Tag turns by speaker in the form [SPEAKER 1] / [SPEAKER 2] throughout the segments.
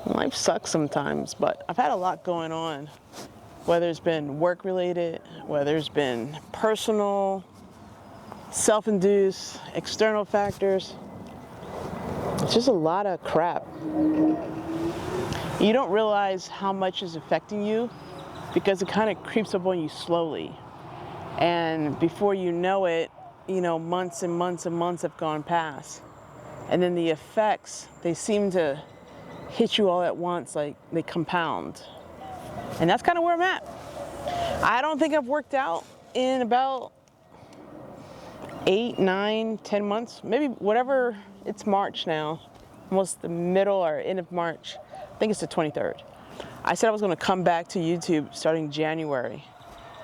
[SPEAKER 1] Life sucks sometimes, but I've had a lot going on, whether it's been work related, whether it's been personal, self-induced, external factors. It's just a lot of crap. You don't realize how much is affecting you because it kind of creeps up on you slowly. And before you know it, months and months and months have gone past. And then the effects, they seem to hit you all at once, like they compound. And that's kind of where I'm at. I don't think I've worked out in about 8, 9, 10 months, maybe whatever. It's March now, almost the middle or end of March. I think it's the 23rd. I said I was going to come back to YouTube starting January.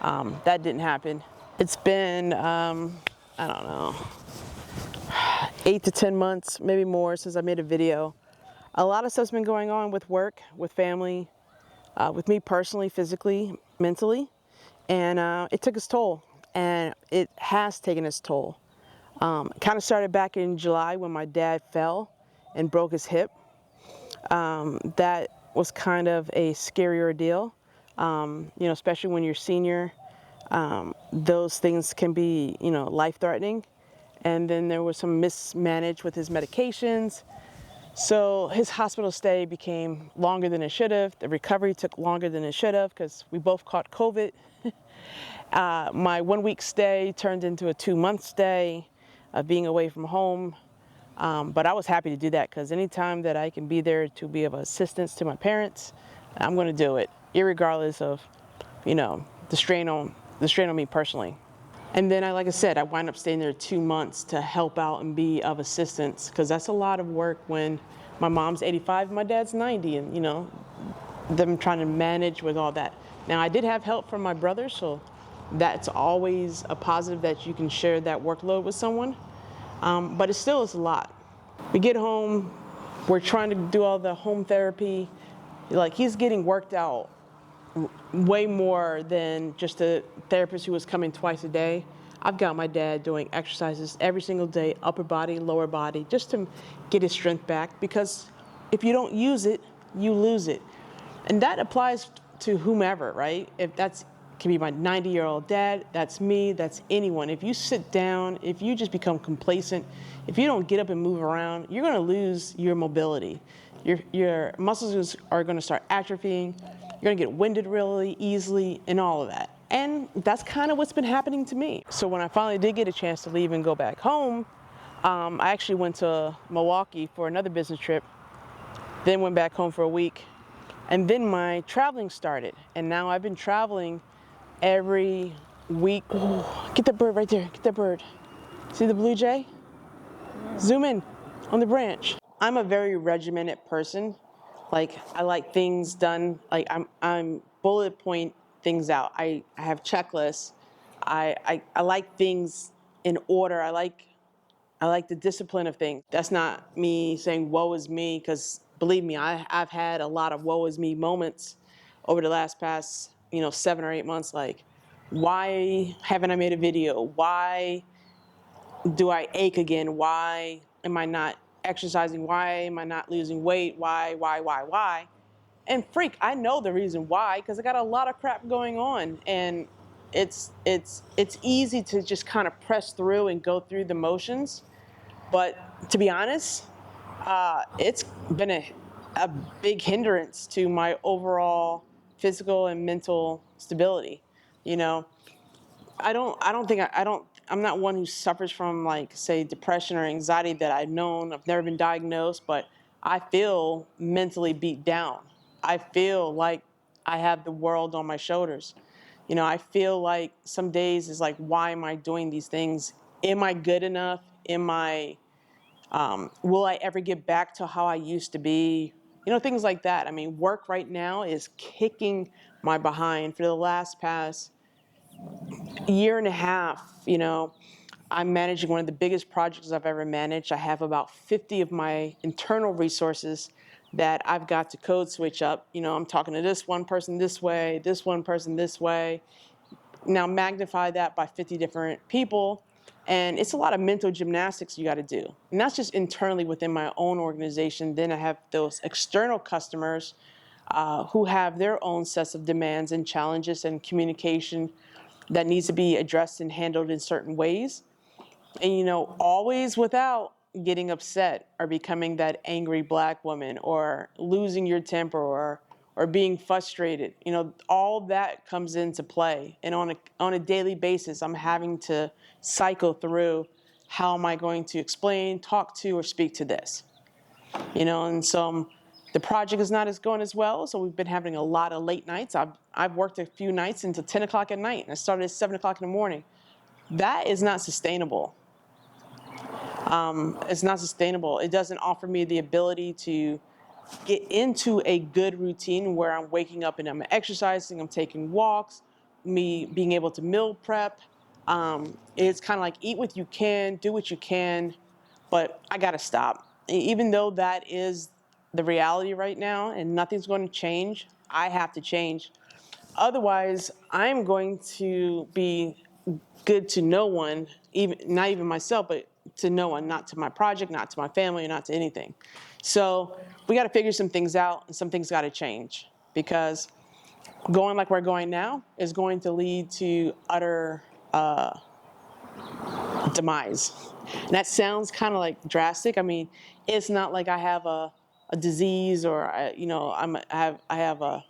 [SPEAKER 1] That didn't happen. It's been, I don't know, 8 to 10 months, maybe more since I made a video. A lot of stuff's been going on with work, with family, with me personally, physically, mentally, and it took its toll, and it has taken its toll. Kind of started back in July when my dad fell and broke his hip. That was kind of a scary ordeal, especially when you're senior. Those things can be, life-threatening. And then there was some mismanaged with his medications. So his hospital stay became longer than it should have. The recovery took longer than it should have because we both caught COVID. My 1-week stay turned into a 2-month stay of being away from home. But I was happy to do that because anytime that I can be there to be of assistance to my parents, I'm going to do it, irregardless of, the strain on me personally. And then, like I said, I wind up staying there 2 months to help out and be of assistance because that's a lot of work when my mom's 85 and my dad's 90 and, them trying to manage with all that. Now, I did have help from my brother, so that's always a positive that you can share that workload with someone. But it still is a lot. We get home, we're trying to do all the home therapy. Like, he's getting worked out way more than just a therapist who was coming twice a day. I've got my dad doing exercises every single day, upper body, lower body, just to get his strength back, because if you don't use it, you lose it. And that applies to whomever, right? If that's can be my 90-year-old dad, that's me, that's anyone. If you sit down, if you just become complacent, if you don't get up and move around, you're going to lose your mobility. Your muscles are going to start atrophying. You're going to get winded really easily and all of that. And that's kind of what's been happening to me. So when I finally did get a chance to leave and go back home, I actually went to Milwaukee for another business trip, then went back home for a week, and then my traveling started. And now I've been traveling every week. Ooh, get that bird right there, get that bird. See the blue jay? Zoom in on the branch. I'm a very regimented person. Like, I like things done, like I'm bullet point things out. I have checklists. I like things in order. I like the discipline of things. That's not me saying woe is me, because believe me, I've had a lot of woe is me moments over the past 7 or 8 months. Like, why haven't I made a video? Why do I ache again? Why am I not exercising? Why am I not losing weight? Why? And freak, I know the reason why, because I got a lot of crap going on, and it's easy to just kind of press through and go through the motions. But to be honest, it's been a big hindrance to my overall physical and mental stability. I'm not one who suffers from, like, say, depression or anxiety that I've known. I've never been diagnosed, but I feel mentally beat down. I feel like I have the world on my shoulders. I feel like some days is like, why am I doing these things? Am I good enough? Will I ever get back to how I used to be? Things like that. I mean, work right now is kicking my behind for the past year and a half. I'm managing one of the biggest projects I've ever managed. I have about 50 of my internal resources that I've got to code switch up. I'm talking to this one person this way, this one person this way. Now magnify that by 50 different people. And it's a lot of mental gymnastics you got to do. And that's just internally within my own organization. Then I have those external customers who have their own sets of demands and challenges and communication that needs to be addressed and handled in certain ways. And, you know, always without getting upset or becoming that angry Black woman or losing your temper or being frustrated. You know, all that comes into play. And on a daily basis, I'm having to cycle through, how am I going to explain, talk to, or speak to this? You know, and so the project is not going as well, so we've been having a lot of late nights. I've worked a few nights until 10 o'clock at night, and I started at 7 o'clock in the morning. That is not sustainable. It's not sustainable. It doesn't offer me the ability to get into a good routine where I'm waking up and I'm exercising, I'm taking walks, me being able to meal prep. It's kind of like eat what you can, do what you can, but I gotta stop. Even though that is the reality right now and nothing's going to change, I have to change. Otherwise, I'm going to be good to no one, even not even myself, but to no one, not to my project, not to my family, not to anything. So we got to figure some things out, and some things got to change, because going like we're going now is going to lead to utter demise. And that sounds kind of like drastic. I mean, it's not like I have a disease or you know, I have a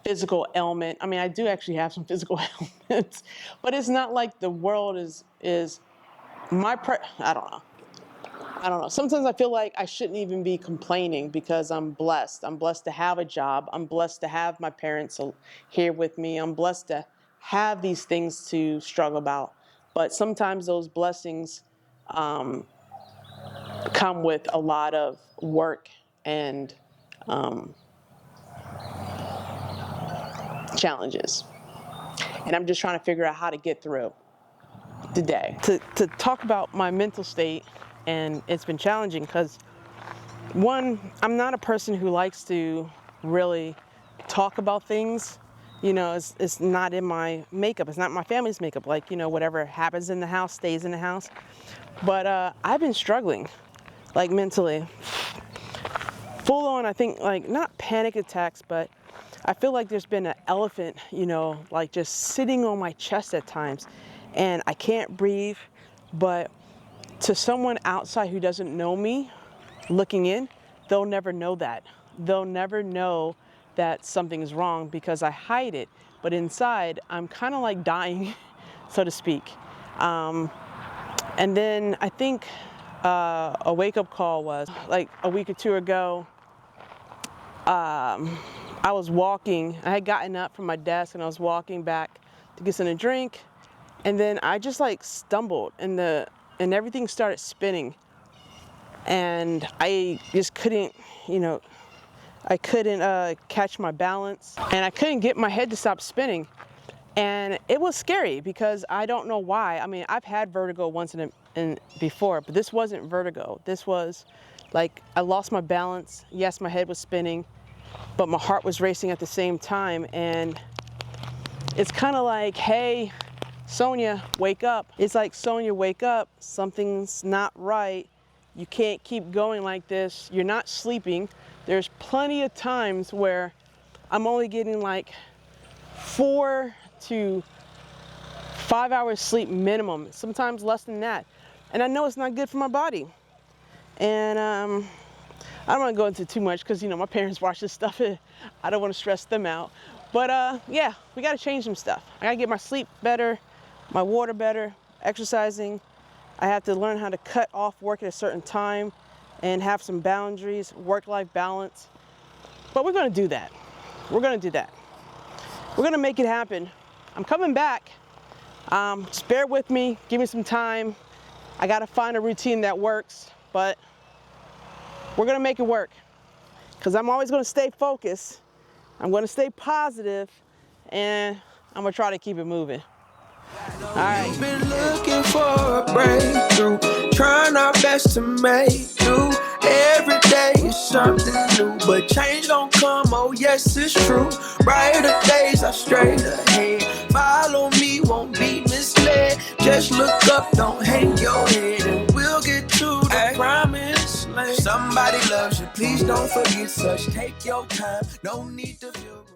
[SPEAKER 1] physical ailment. I mean, I do actually have some physical ailments, but it's not like the world is I don't know. Sometimes I feel like I shouldn't even be complaining, because I'm blessed. I'm blessed to have a job. I'm blessed to have my parents here with me. I'm blessed to have these things to struggle about. But sometimes those blessings come with a lot of work and challenges. And I'm just trying to figure out how to get through the day. To talk about my mental state, and it's been challenging because, one, I'm not a person who likes to really talk about things. You know, it's not in my makeup. It's not my family's makeup. Like, you know, whatever happens in the house stays in the house. But I've been struggling, like mentally. Full on, I think, like, not panic attacks, but I feel like there's been an elephant, you know, like just sitting on my chest at times, and I can't breathe. But to someone outside who doesn't know me, looking in, they'll never know that. They'll never know that something is wrong because I hide it. But inside, I'm kind of like dying, so to speak. And then I think a wake-up call was like a week or two ago. I was walking. I had gotten up from my desk and I was walking back to get something to drink, and then I just like stumbled, and everything started spinning, and I just couldn't, you know, I couldn't catch my balance, and I couldn't get my head to stop spinning. And it was scary because I don't know why. I mean, I've had vertigo once before, but this wasn't vertigo. This was like I lost my balance. Yes, my head was spinning, but my heart was racing at the same time. And it's kind of like, hey, Sonia, wake up. It's like, Sonia, wake up. Something's not right. You can't keep going like this. You're not sleeping. There's plenty of times where I'm only getting like 4 to 5 hours sleep minimum, sometimes less than that. And I know it's not good for my body. And I don't want to go into too much because, you know, my parents watch this stuff. I don't want to stress them out. But yeah, we got to change some stuff. I got to get my sleep better, my water better, exercising. I have to learn how to cut off work at a certain time and have some boundaries, work-life balance. But we're going to do that. We're going to do that. We're going to make it happen. I'm coming back. Just bear with me. Give me some time. I got to find a routine that works, but we're going to make it work because I'm always going to stay focused. I'm going to stay positive, and I'm going to try to keep it moving. All right.
[SPEAKER 2] We've been looking for a breakthrough, trying our best to make do. Every day is something new, but change gon' come, oh yes, it's true. Brighter days are straight ahead. Follow me, won't be misled. Just look up, don't hang your head, and we'll get to the promised land. Somebody loves you, please don't forget such. Take your time, no need to feel